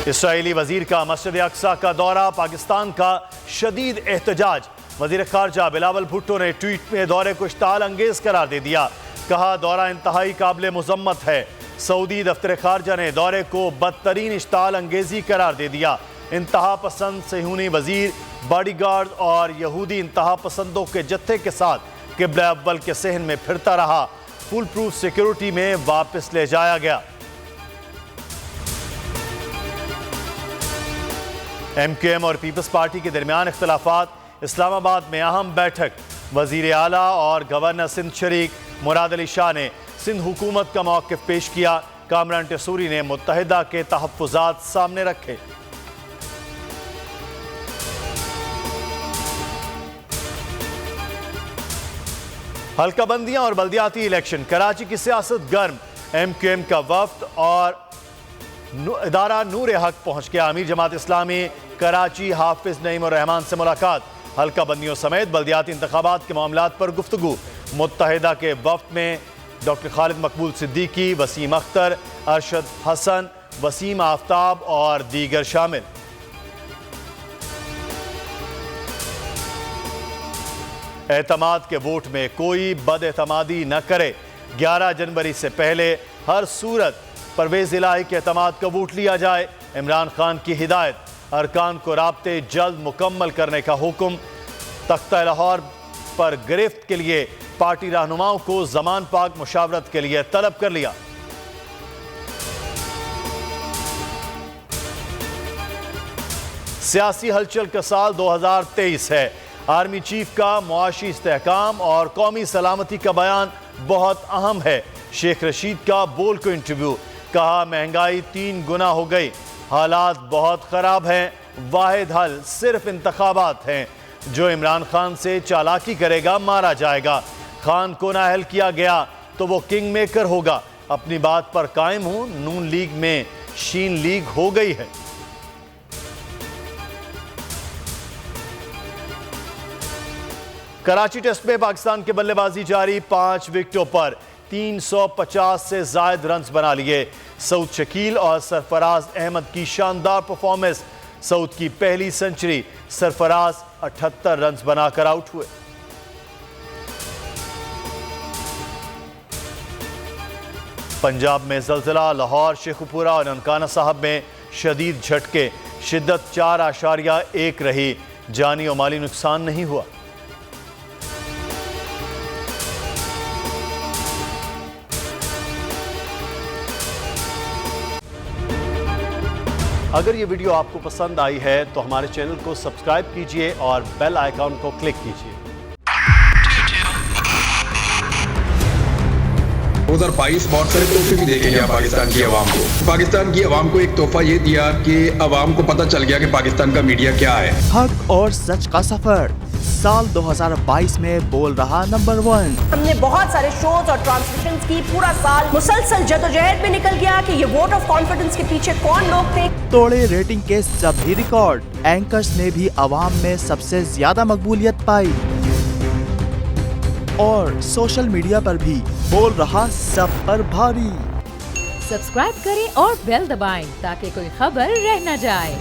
Israeli वजीर का मस्जिद अक्सा का दौरा, पाकिस्तान का शदीद एहतजाज। वजीर खारजा बिलावल भुट्टो ने ट्वीट में दौरे को इश्ताल अंगेज करार दे दिया। कहा, दौरा इंतहाई काबिल मुजम्मत है। सऊदी दफ्तर खारजा ने दौरे को बदतरीन इश्ताल अंगेजी करार दे दिया। इंतहा पसंद सेहूनी वजीर बॉडीगार्ड और यहूदी इंतहा पसंदों के जत्थे के साथ किबला अव्वल के सहन में फिरता रहा। फुल प्रूफ सिक्योरिटी में वापस ले जाया गया। MQM और पीपल्स पार्टी के दरमियान इख्तलाफात, इस्लामाबाद में अहम बैठक। वजीर आला और गवर्नर सिंध शरीक मुराद अली शाह ने सिंध हुकूमत का मौक़िफ़ पेश किया। कामरान टेसूरी ने मुत्तहिदा के तहफ़्फ़ुज़ात सामने रखे। हल्का बंदियां और बल्दियाती इलेक्शन, कराची की सियासत गर्म। MQM का वफ्द और इदारा नूर हक पहुंच गया। अमीर जमात इस्लामी कराची हाफिज नईम और रहमान से मुलाकात। हल्का बंदियों समेत बल्दियाती इंतखाबात के मामलात पर गुफ्तगू। मुत्तहिदा के वफ्द में डॉक्टर खालिद मकबूल सिद्दीकी, वसीम अख्तर, अरशद हसन, वसीम आफ्ताब और दीगर शामिल। एतमाद के वोट में कोई बदएतमादी न करे। 11 जनवरी से पहले हर सूरत परवेज इलाही के एतमाद का वोट लिया जाए। इमरान खान की हिदायत, अरकान को राब्ते जल्द मुकम्मल करने का हुक्म। तख्ता लाहौर पर गिरफ्त के लिए पार्टी रहनुमाओं को जमान पाक मुशावरत के लिए तलब कर लिया। सियासी हलचल का साल 2023 है। आर्मी चीफ का मुआशी इस्तेहकाम और कौमी सलामती का बयान बहुत अहम है। शेख रशीद का बोल को इंटरव्यू, कहा, महंगाई 3 गुना हो गई, हालात बहुत खराब हैं, वाहिद हल सिर्फ इंतखाबात हैं। जो इमरान खान से चालाकी करेगा मारा जाएगा। खान को नाअहल किया गया तो वो किंग मेकर होगा। अपनी बात पर कायम हूं, नून लीग में शीन लीग हो गई है। कराची टेस्ट में पाकिस्तान की बल्लेबाजी जारी। 5 विकेटों पर 350 से जायद रन्स बना लिए। सऊद शकील और सरफराज अहमद की शानदार परफॉर्मेंस। सऊद की पहली सेंचुरी, सरफराज 78 रन्स बनाकर आउट हुए। पंजाब में ज़लज़ला, लाहौर, शेखुपुरा और ननकाना साहब में शदीद झटके। शिद्दत 4.1 रही। जानी और माली नुकसान नहीं हुआ। अगर ये वीडियो आपको पसंद आई है तो हमारे चैनल को सब्सक्राइब कीजिए और बेल आइकॉन को क्लिक कीजिए। 2022 बहुत सारे तोहफे भी देके गया पाकिस्तान की आवाम को। पाकिस्तान की आवाम को एक तोहफा ये दिया कि आवाम को पता चल गया कि पाकिस्तान का मीडिया क्या है। हक और सच का सफर साल 2022 में बोल रहा नंबर 1। हमने बहुत सारे शोज और ट्रांसमिशंस की। पूरा साल मुसलसल जदोजहद में निकल गया कि ये वोट ऑफ कॉन्फिडेंस के पीछे कौन लोग थे। तोड़े रेटिंग के सभी रिकॉर्ड। एंकर्स ने भी आवाम में सबसे ज्यादा मकबूलियत पाई और सोशल मीडिया पर भी बोल रहा सब पर भारी। सब्सक्राइब करें और बेल दबाएं ताकि कोई खबर रह न जाए।